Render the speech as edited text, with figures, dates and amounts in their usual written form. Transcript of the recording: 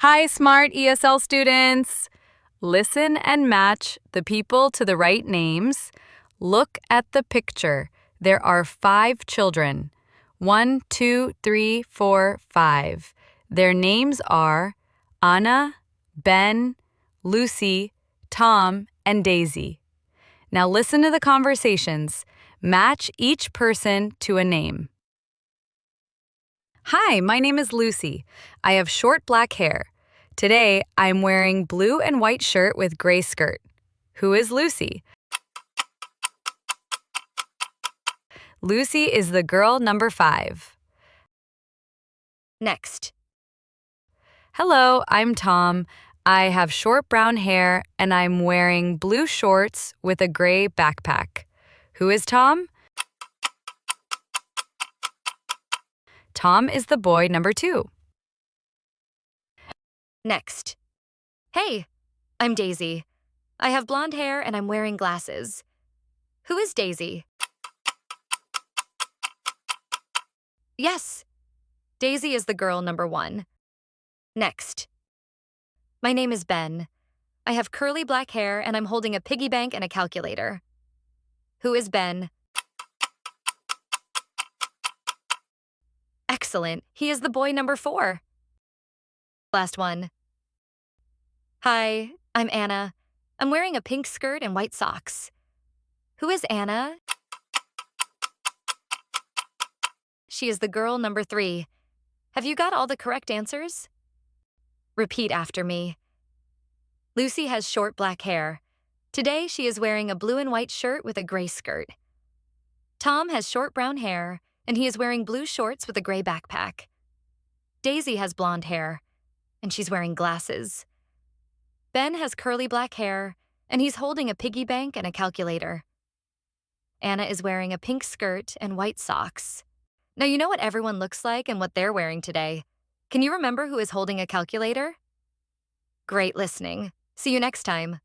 Hi, smart ESL students! Listen and match the people to the right names. Look at the picture. There are 5 children. 1, 2, 3, 4, 5. Their names are Anna, Ben, Lucy, Tom, and Daisy. Now listen to the conversations. Match each person to a name. Hi, my name is Lucy. I have short black hair. Today, I'm wearing blue and white shirt with gray skirt. Who is Lucy? Lucy is the girl number 5. Next. Hello, I'm Tom. I have short brown hair and I'm wearing blue shorts with a gray backpack. Who is Tom? Tom is the boy number 2. Next. Hey, I'm Daisy. I have blonde hair and I'm wearing glasses. Who is Daisy? Yes, Daisy is the girl number 1. Next. My name is Ben. I have curly black hair and I'm holding a piggy bank and a calculator. Who is Ben? Excellent. He is the boy number 4. Last one. Hi, I'm Anna. I'm wearing a pink skirt and white socks. Who is Anna? She is the girl number 3. Have you got all the correct answers? Repeat after me. Lucy has short black hair. Today she is wearing a blue and white shirt with a gray skirt. Tom has short brown hair, and he is wearing blue shorts with a gray backpack. Daisy has blonde hair, and she's wearing glasses. Ben has curly black hair, and he's holding a piggy bank and a calculator. Anna is wearing a pink skirt and white socks. Now you know what everyone looks like and what they're wearing today. Can you remember who is holding a calculator? Great listening. See you next time.